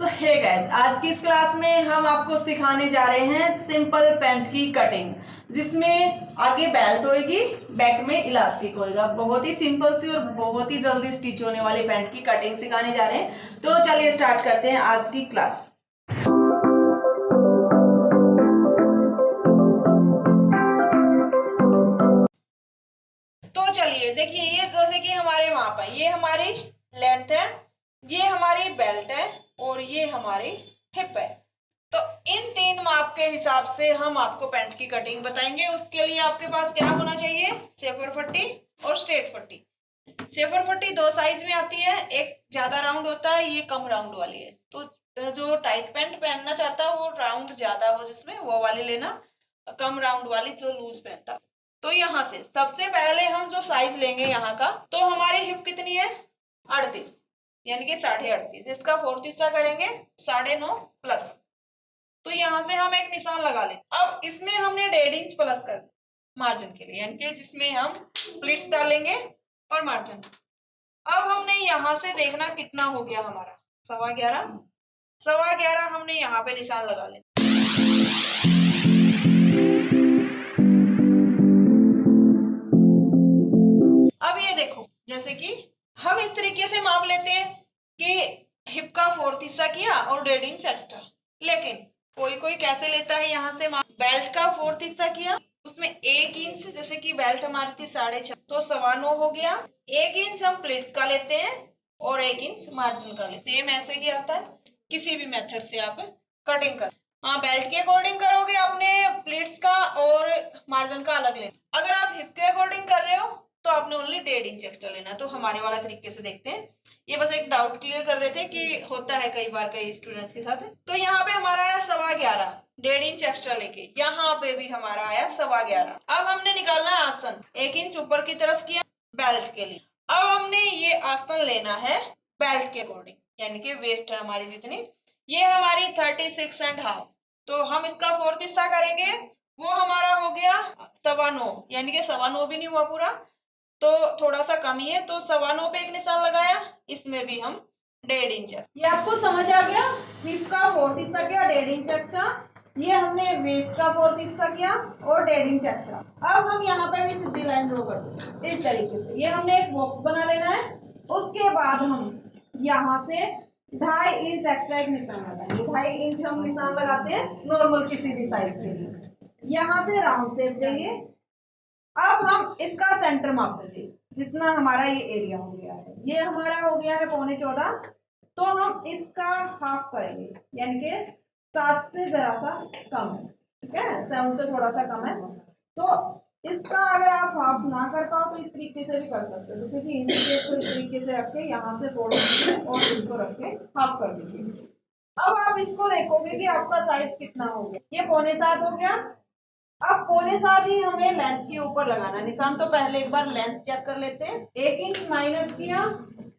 सो hey guys, आज की इस क्लास में हम आपको सिखाने जा रहे हैं सिंपल पैंट की कटिंग, जिसमें आगे बेल्ट होएगी, बैक में इलास्टिक होएगा। बहुत ही सिंपल सी और बहुत ही जल्दी स्टिच होने वाली पैंट की कटिंग सिखाने जा रहे हैं। तो चलिए स्टार्ट करते हैं आज की क्लास। तो चलिए देखिए, ये जैसे कि हमारे माप है, ये हमारी लेंथ है, ये हमारी बेल्ट है और ये हमारी हिप है। तो इन तीन माप के हिसाब से हम आपको पैंट की कटिंग बताएंगे। उसके लिए आपके पास क्या होना चाहिए? सेफर पट्टी और स्ट्रेट पट्टी। सेफर पट्टी दो साइज में आती है, एक ज्यादा राउंड होता है, ये कम राउंड वाली है। तो जो टाइट पैंट पहनना चाहता है वो राउंड ज्यादा हो जिसमें, वो वाली लेना। कम राउंड वाली जो लूज पहनता। तो यहाँ से सबसे पहले हम जो साइज लेंगे यहाँ का, तो हमारी हिप कितनी है? 38, यानी कि 38.5। इसका फोर्थ हिस्सा करेंगे 9.5 प्लस। तो यहाँ से हम एक निशान लगा लेते। अब इसमें हमने 1.5 इंच प्लस कर मार्जिन के लिए, यानी कि जिसमें हम प्लीट्स डालेंगे और मार्जिन। अब हमने यहाँ से देखना कितना हो गया हमारा, 11.25। 11.25 हमने यहाँ पे निशान लगा लेना। अब ये देखो, जैसे कि हम इस तरीके से माप लेते हैं कि हिप का फोर्थ हिस्सा किया और 1.5 इंच एक्स्ट्रा। लेकिन कोई कोई कैसे लेता है, यहाँ से माप बेल्ट का फोर्थ हिस्सा किया, उसमें 1 इंच, जैसे कि बेल्ट हमारी थी 6.5, तो 9.25 हो गया। 1 इंच हम प्लेट्स का लेते हैं और 1 इंच मार्जिन का लेते हैं। सेम ऐसे ही आता है, किसी भी मेथड से आप कटिंग कर। हाँ, बेल्ट के अकॉर्डिंग करोगे आपने प्लेट्स का और मार्जिन का अलग लेना। अगर आप हिप के अकॉर्डिंग कर रहे हो तो आपने ओनली 1.5 इंच एक्स्ट्रा लेना। तो हमारे वाला तरीके से देखते हैं। ये बस एक डाउट क्लियर कर रहे थे कि होता है कई बार कई स्टूडेंट्स के साथ। तो यहाँ पे हमारा आया 11.25, 1.5 इंच एक्स्ट्रा लेके यहाँ पे भी हमारा आया 11.25। अब हमने निकालना है आसन, 1 इंच ऊपर की तरफ किया बेल्ट के लिए। अब हमने ये आसन लेना है बेल्ट के अकॉर्डिंग, यानी कि वेस्ट है हमारी जितनी, ये हमारी 36.5। तो हम इसका फोर्थ हिस्सा करेंगे, वो हमारा हो गया 9.25, यानी कि 9.25 भी नहीं हुआ पूरा, तो थोड़ा सा कम ही है। तो 9.25 पे एक निशान लगाया, इसमें भी हम 1.5 इंच। ये आपको समझ आ गया? हिप का फोर्थ हिस्सा किया 1.5 इंच एक्स्ट्रा, ये हमने वेस्ट का फोर्थ हिस्सा किया और 1.5 इंच एक्स्ट्रा। अब हम यहाँ पे भी सीधी लाइन ड्रॉ कर देंगे इस तरीके से। ये हमने एक बॉक्स बना लेना है। उसके बाद हम यहाँ से 2.5 इंच एक्स्ट्रा एक निशान लगाएंगे। 2.5 इंच हम निशान लगाते हैं नॉर्मल किसी भी साइज के लिए। यहाँ से राउंड शेप देंगे। अब हम इसका सेंटर माप देंगे, जितना हमारा ये एरिया हो गया है, ये हमारा हो गया है 14.25। तो हम इसका हाफ करेंगे, यानी कि 7 से जरा सा कम है, ठीक है, 7 से थोड़ा सा कम है। तो इसका अगर आप हाफ ना कर पाओ तो इस तरीके से भी कर सकते हो, जैसे कि इनको इस तरीके से रख के यहाँ से फोल्ड करके और इसको रख के हाफ कर दीजिए। अब आप इसको देखोगे कि आपका साइज कितना हो गया। ये 7.25 हो गया। अब 7.25 ही हमें लेंथ के ऊपर लगाना निशान। तो पहले एक बार लेंथ चेक कर लेते हैं। 1 इंच माइनस किया,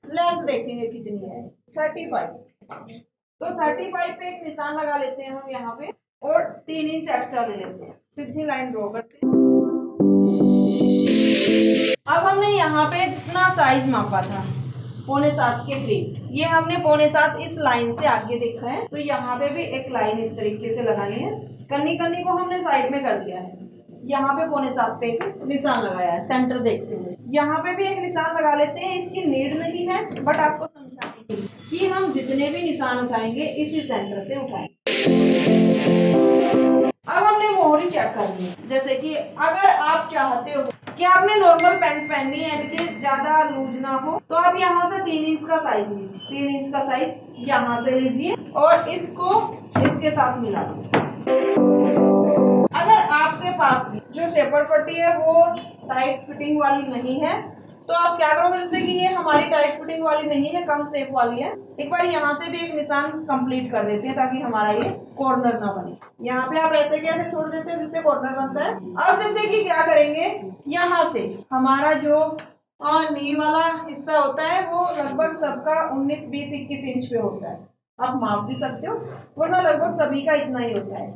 लेंथ देखेंगे कितनी है, 35। तो 35 पे एक निशान लगा लेते हैं हम यहाँ पे और 3 इंच एक्स्ट्रा ले लेते हैं, सीधी लाइन ड्रॉ करते हैं। अब हमने यहाँ पे जितना साइज मापा था 7.25 के करीब, ये हमने 7.25 इस लाइन से आगे देखा है। तो यहाँ पे भी एक लाइन इस तरीके से लगानी है। कन्नी कन्नी को हमने साइड में कर दिया है। यहाँ पे 7.25 पे एक निशान लगाया है, सेंटर देखते हुए। यहाँ पे भी एक निशान लगा लेते हैं। इसकी नीड नहीं है, बट आपको समझाने के लिए कि हम जितने भी निशान उठाएंगे इसी सेंटर से उठाएंगे। अब हमने मोहरी चेक करनी है। जैसे कि अगर आप चाहते हो कि आपने नॉर्मल पैंट पहननी है, यानी कि ज्यादा लूज ना हो, तो आप यहाँ से 3 इंच का साइज लीजिए। 3 इंच का साइज यहाँ से लीजिए और इसको इसके साथ मिला दीजिए। अगर आपके पास जो शेपर पट्टी है वो टाइट फिटिंग वाली नहीं है, तो आप क्या करोगे, जैसे कि ये हमारी टाइट फिटिंग वाली नहीं है, कम शेप वाली है, एक बार यहाँ से भी एक निशान कंप्लीट कर देते हैं ताकि हमारा ये कॉर्नर ना बने। यहाँ पे आप ऐसे कैसे छोड़ देते हैं जिससे कॉर्नर बनता है। अब जैसे कि क्या करेंगे, यहाँ से हमारा जो नी वाला हिस्सा होता है वो लगभग सबका 19, 20, 21 इंच पे होता है। आप माप भी सकते हो, वरना लगभग सभी का इतना ही होता है।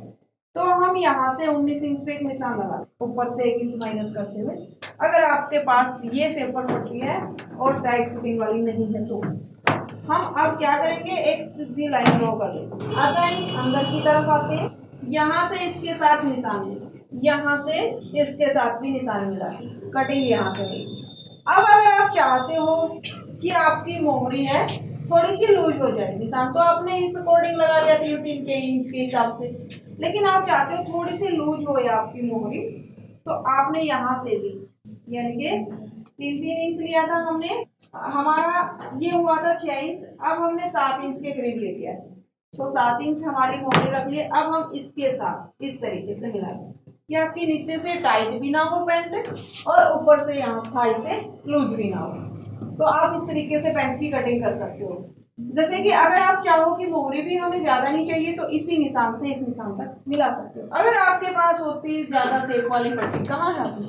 तो हम यहाँ से 19 इंच पे एक निशान लगा, ऊपर से 1 इंच माइनस करते हुए। अगर आपके पास ये शेपर पट्टी है और टाइट फिटिंग वाली नहीं है तो हम अब क्या करेंगे, एक सीधी लाइन ड्रॉ कर लेंगे। आधा इंच अंदर की तरफ आते हैं, यहाँ से इसके साथ निशान मिला, यहाँ से इसके साथ भी निशान मिला, कटिंग यहाँ से होगी। अब अगर आप चाहते हो कि आपकी मोहरी है थोड़ी सी लूज हो जाए, निशान तो आपने इस अकॉर्डिंग लगा लिया 3-3 इंच के हिसाब से, लेकिन आप चाहते हो थोड़ी सी लूज हो या आपकी मोहरी, तो आपने यहाँ से भी यानी कि 3-3 इंच लिया था हमने, हमारा ये हुआ था 6 इंच, अब हमने 7 इंच के करीब ले लिया, तो 7 इंच हमारी मोहरी रख लिए। अब हम इसके साथ इस तरीके से मिलाएंगे कि आपकी नीचे से टाइट भी ना हो पैंट और ऊपर से यहाँ थाई से लूज भी ना हो। तो आप इस तरीके से पैंट की कटिंग कर सकते हो। जैसे कि अगर आप चाहो कि मोहरी भी हमें ज्यादा नहीं चाहिए तो इसी निशान से इस निशान तक मिला सकते हो। अगर आपके पास होती ज्यादा सेप वाली पट्टी, कहाँ है आपकी,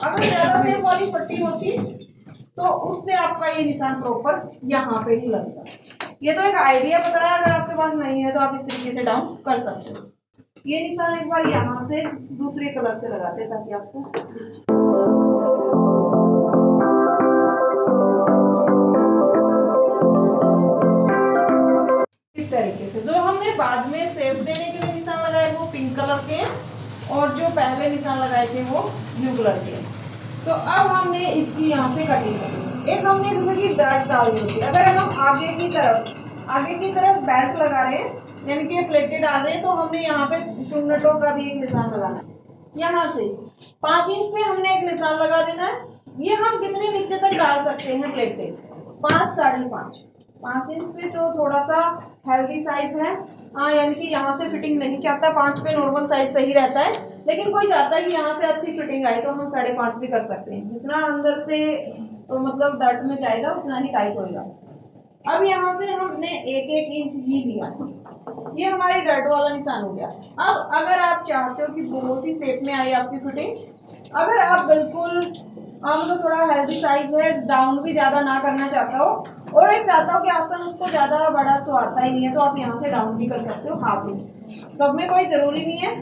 अगर ज्यादा सेप वाली पट्टी होती तो उससे आपका ये निशान प्रॉपर यहाँ पे ही लगता। ये तो एक आइडिया बताया, अगर आपके पास नहीं है तो आप इस तरीके से डाउन कर सकते हो। ये निशान एक बार यहाँ से दूसरे कलर से लगाते हैं ताकि आपको इस तरीके से। जो हमने बाद में शेप देने के लिए निशान लगाए वो पिंक कलर के, और जो पहले निशान लगाए थे वो ब्लू कलर के। तो अब हमने इसकी यहाँ से कटिंग करी। एक हमने जैसे कि डर्ट डाली होती है, अगर हम आगे की तरफ बेल्ट लगा रहे हैं यानी कि प्लेटें डाल रहे हैं, तो हमने यहाँ पे चुन्नटों का भी एक निशान लगाना है। यहाँ से 5 इंच पे हमने एक निशान लगा देना है। ये हम कितने नीचे तक डाल सकते हैं प्लेटें, 5-5.5 इंच पे, जो थोड़ा सा हेल्दी साइज है। हाँ, यानी कि यहाँ से फिटिंग नहीं चाहता, 5 पे नॉर्मल साइज सही रहता है, लेकिन कोई चाहता है कि यहाँ से अच्छी फिटिंग आए तो हम 5.5 भी कर सकते हैं। जितना अंदर से तो मतलब डर्ट में जाएगा उतना ही टाइट होगा। अब यहाँ से हमने 1-1 इंच ही लिया, ये हमारी डर्ट वाला निशान हो गया। अब अगर आप चाहते हो कि बहुत ही शेप में आए आपकी फिटिंग, अगर आप बिल्कुल मतलब थोड़ा हेल्दी साइज है, डाउन भी ज्यादा ना करना चाहता हो, और एक चाहता हो कि आसन उसको ज्यादा बड़ा सो आता ही नहीं है, तो आप यहाँ से डाउन भी कर सकते हो 1/2 इंच। सब में कोई जरूरी नहीं है,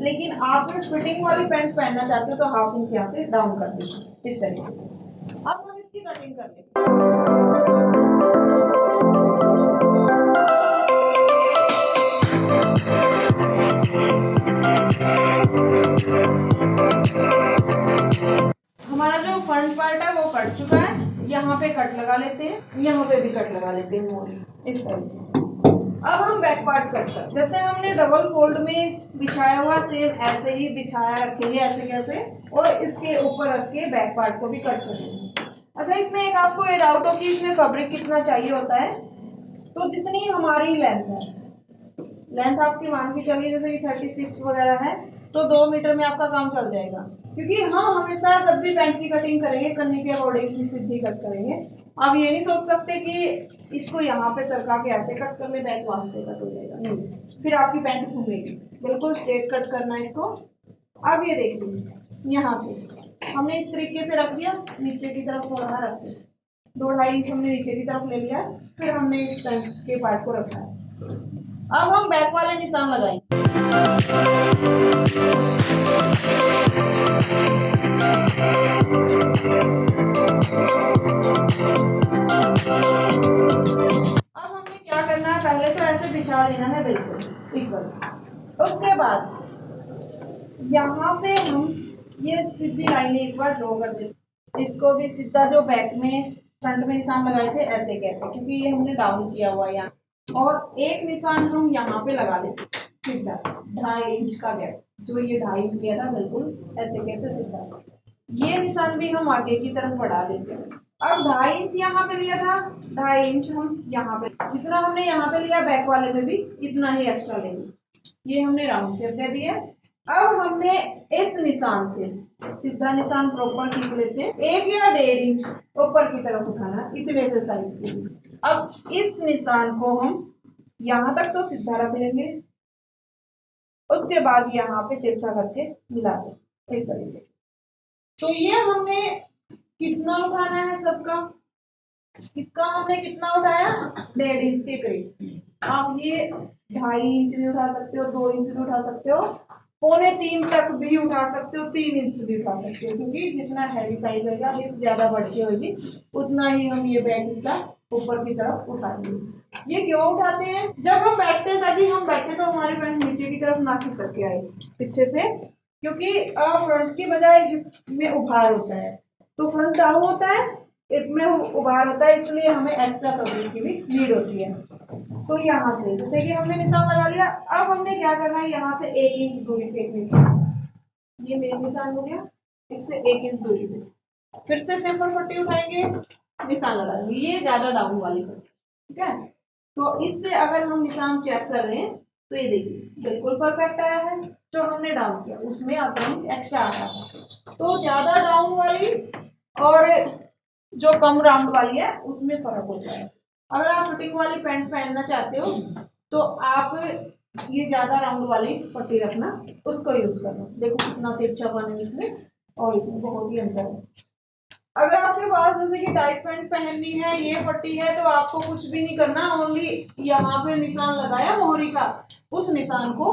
लेकिन आप फिटिंग वाली पैंट पहनना चाहते हो तो 1/2 इंच यहाँ से डाउन कर दीजिए इस तरीके से। अब हम इसकी कटिंग कर लेंगे। हमारा जो फ्रंट पार्ट है वो कट चुका है, यहाँ पे कट लगा लेते हैं, यहाँ पे भी कट लगा लेते हैं मोड़ इस तरीके से। अब हम बैक पार्ट कट कर, जैसे हमने डबल फोल्ड में बिछाया हुआ सेम ऐसे ही बिछाया रखेंगे, ऐसे कैसे, और इसके ऊपर रख के बैक पार्ट को भी कट करेंगे। अच्छा, इसमें एक आपको ये डाउट हो कि इसमें फैब्रिक कितना चाहिए होता है, तो जितनी हमारी लेंथ है, लेंथ आपकी मान के चलिए जैसे कि 36 वगैरह है, तो 2 मीटर में आपका काम चल जाएगा। क्योंकि हम हमेशा जब भी पैंट की कटिंग करेंगे कन्नी के अकॉर्डिंग सीधी कट करेंगे। आप ये नहीं सोच सकते कि इसको यहाँ पे सरका के ऐसे कट कर ले, बैक वहां से कट हो जाएगा, नहीं, फिर आपकी पैंट घूमेगी। बिल्कुल स्ट्रेट कट करना है इसको। अब ये देखिए, यहाँ से हमने इस तरीके से रख दिया, नीचे की तरफ थोड़ा रख दिया, 2-2.5 इंच हमने नीचे की तरफ ले लिया, फिर हमने इस पैंट के पार्ट को रखा है। अब हम बैक वाले निशान लगाएंगे। अब हमने क्या करना है, पहले तो ऐसे बिछा लेना है बिल्कुल इक्वल। उसके बाद यहाँ से हम ये सीधी लाइन एक बार ड्रॉ कर देते, इसको भी सीधा जो बैक में फ्रंट में निशान लगाए थे ऐसे कैसे, क्योंकि ये हमने डाउन किया हुआ है यहाँ, और एक निशान हम यहाँ पे लगा देते सीधा 2.5 इंच का गैप, जो ये 2.5 इंच किया था बिल्कुल ऐसे कैसे सीधा। ये निशान भी हम आगे की तरफ बढ़ा देते हैं। अब 2.5 इंच यहाँ पे लिया था, 2.5 इंच हम यहाँ पे, जितना हमने यहाँ पे लिया बैक वाले में भी इतना ही एक्स्ट्रा लेंगे। ये हमने राउंड शेप दे दिया। अब हमने इस निशान से सीधा निशान प्रॉपर खींच लेते हैं, 1 या 1.5 इंच ऊपर की तरफ उठाना इतने से साइज के लिए। अब इस निशान को हम यहाँ तक तो सीधा रख लेंगे, उसके बाद यहाँ पे तिरछा करके मिला दें इस तरीके से। तो ये हमने कितना उठाना है सबका, इसका हमने कितना उठाया, 1.5 इंच के करीब। आप ये 2.5 इंच भी उठा सकते हो, 2 इंच भी उठा सकते हो, 2.25 तक भी उठा सकते हो, 3 इंच भी उठा सकते हो, क्योंकि जितना हैवी साइज होगा हिप ज्यादा बढ़ के होगी उतना ही हम ये बैक हिस्सा ऊपर की तरफ उठाएंगे। ये क्यों उठाते हैं? जब हम बैठते हैं ताकि हम बैठे तो हमारी पैंट नीचे की तरफ ना खिसक के आए पीछे से, क्योंकि फ्रंट की बजाय हिप में उभार होता है, तो फ्रंट डाउन होता है, हिप में उभार होता है, इसलिए हमें एक्स्ट्रा फैब्रिक की भी नीड होती है। तो यहाँ से जैसे कि हमने निशान लगा लिया, अब हमने क्या करना है, यहाँ से 1 इंच दूरी पे एक निशान, ये मेन निशान हो गया, इससे 1 इंच दूरी पे फिर से सिंपल पट्टी उठाएंगे, निशान लगा देंगे, ये ज्यादा डाउन वाली पट्टी, ठीक है। तो इससे अगर हम निशान चेक कर रहे हैं तो ये देखिए बिल्कुल परफेक्ट आया है। जो हमने डाउन किया उसमें आधा इंच एक्स्ट्रा आया था, तो ज्यादा डाउन वाली और जो कम राउंड वाली है उसमें फर्क होता है। अगर आप फिटिंग वाली पैंट पहनना चाहते हो तो आप ये ज्यादा राउंड वाली पट्टी रखना, उसको यूज करना। देखो कितना तिरछापन है इसमें और इसमें बहुत ही अंतर है। अगर आपके पास जैसे कि टाइट पैंट पहननी है, ये पट्टी है, तो आपको कुछ भी नहीं करना, ओनली यहाँ पे निशान लगाया मोहरी का, उस निशान को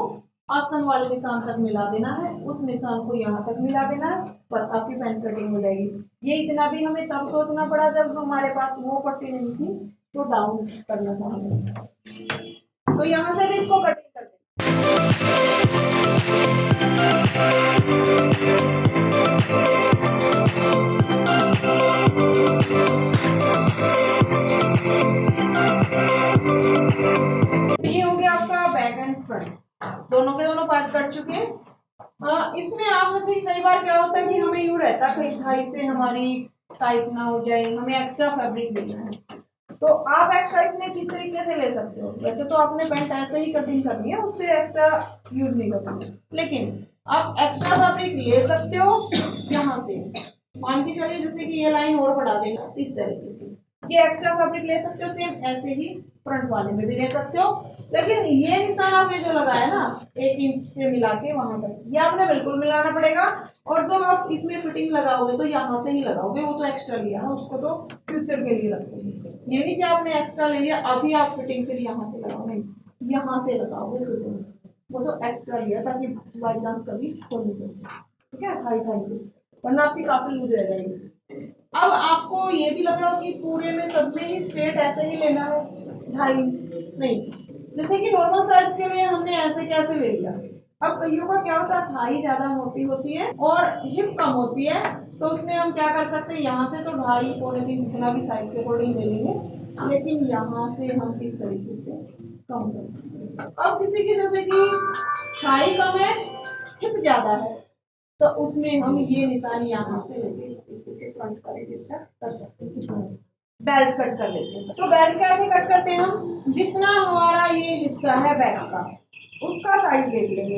आसन वाले निशान तक मिला देना है, उस निशान को यहाँ तक मिला देना है, बस आपकी पैंट कटिंग हो जाएगी। ये इतना भी हमें तब सोचना पड़ा जब हमारे पास वो पट्टी नहीं थी, तो डाउन करना था हमें। तो यहाँ से भी इसको कटिंग कर दें। ये हो गया आपका बैक एंड फ्रंट, दोनों के दोनों पार्ट कट चुके हैं। इसमें आप जैसे कई बार क्या होता है कि हमें यूं रहता है कहीं थाई से हमारी टाइट ना हो जाए, हमें एक्स्ट्रा फैब्रिक देना है, तो आप एक्स्ट्रा इसमें किस तरीके से ले सकते हो। वैसे तो आपने पैंट ऐसे ही कटिंग करनी है, उससे एक्स्ट्रा यूज नहीं करना, लेकिन आप एक्स्ट्रा फैब्रिक ले सकते हो यहाँ से। मान के चलिए जैसे कि ये लाइन और बढ़ा देना इस तरीके से, ये एक्स्ट्रा फैब्रिक ले सकते हो। सेम ऐसे ही फ्रंट वाले में भी ले सकते हो, लेकिन ये निशान आपने जो लगाया ना 1 इंच से मिला के वहां तक, ये आपने बिल्कुल मिलाना पड़ेगा। और जब आप इसमें फिटिंग लगाओगे तो यहाँ से ही लगाओगे, वो तो एक्स्ट्रा लिया है, उसको तो फ्यूचर के लिए रखोगे। ये नहीं कि आपने एक्स्ट्रा ले लिया अभी आप फिटिंग फिर यहाँ से लगाओ, नहीं, यहाँ से लगाओगे फिटिंग, वो तो एक्स्ट्रा लिया ताकि बाई चांस कभी खोल नहीं पड़े, ठीक है, थाई थाई से, वरना आपकी काफी लूज रह जाएगी। अब आपको ये भी लग रहा हो कि पूरे में सब में ही स्ट्रेट ऐसे ही लेना है 2.5 इंच, नहीं, जैसे कि नॉर्मल साइज के लिए हमने ऐसे कैसे ले लिया। अब कईयों का क्या होता है, थाई ज्यादा मोटी होती है और हिप कम होती है, तो उसमें हम क्या कर सकते हैं, यहाँ से तो 2.5 पौने 3 जितना भी साइज के अकॉर्डिंग ले लेंगे, लेकिन यहाँ से हम इस तरीके से कम कर सकते हैं। अब किसी की जैसे कि थाई कम है, हिप ज्यादा है, तो उसमें हम ये निशान यहाँ से लेके इस तरीके से फ्रंट का रेडियस कर सकते हैं। बेल्ट कट कर लेते हैं, तो बेल्ट कैसे कट करते हैं हम, जितना हमारा ये हिस्सा है बैक का उसका साइज देख लेंगे,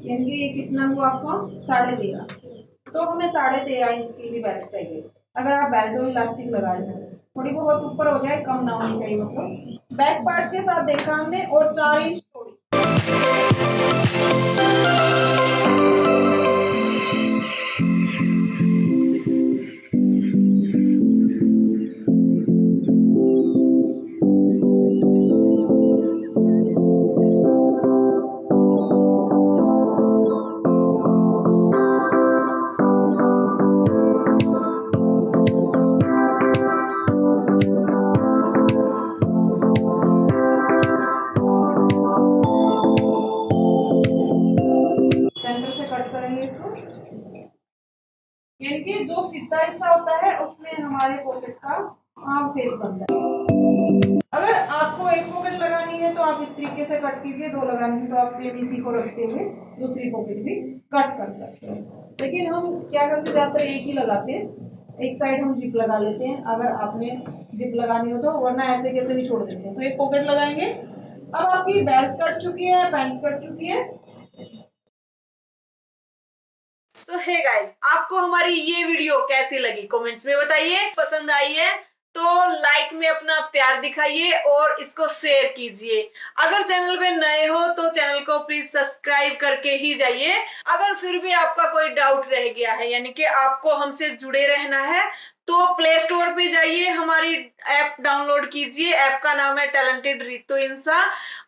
यानी कि ये कितना हुआ आपको 13.5, तो हमें 13.5 इंच की भी बेल्ट चाहिए। अगर आप बेल्ट और इलास्टिक लगा रहे हैं, थोड़ी बहुत ऊपर हो जाए, कम ना होनी चाहिए, मतलब बैक पार्ट के साथ देखा हमने, और 4 इंच थोड़ी। यानी जो सीधा हिस्सा होता है उसमें हमारे पॉकेट का आम फेस बनता है। अगर आपको एक पॉकेट लगानी है तो आप इस तरीके से कट कीजिए, 2 लगानी है तो आप सेम इसी को रखते हुए दूसरी पॉकेट भी कट कर सकते हैं। लेकिन हम क्या करते, ज्यादातर एक ही लगाते हैं, एक साइड हम जिप लगा लेते हैं अगर आपने जिप लगानी हो तो, वरना ऐसे कैसे भी छोड़ देते हैं। तो एक पॉकेट लगाएंगे। अब आपकी बेल्ट कट चुकी है, पैंट कट चुकी है। सो हे गाइस, आपको हमारी ये वीडियो कैसी लगी कमेंट्स में बताइए। पसंद आई है तो लाइक में अपना प्यार दिखाइए और इसको शेयर कीजिए। अगर चैनल पे नए हो तो चैनल को प्लीज सब्सक्राइब करके ही जाइए। अगर फिर भी आपका कोई डाउट रह गया है, यानी कि आपको हमसे जुड़े रहना है, तो प्ले स्टोर पे जाइए, हमारी ऐप डाउनलोड कीजिए। ऐप का नाम है टैलेंटेड रितु इंसा।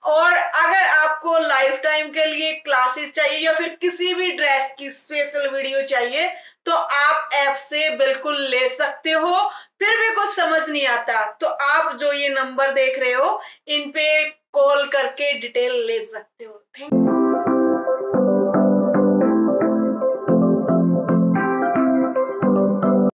और अगर आपको लाइफ टाइम के लिए क्लासेस चाहिए या फिर किसी भी ड्रेस की स्पेशल वीडियो चाहिए तो आप ऐप से बिल्कुल ले सकते हो। फिर भी कुछ समझ नहीं आता तो आप जो ये नंबर देख रहे हो इन पे कॉल करके डिटेल ले सकते हो। Thank you.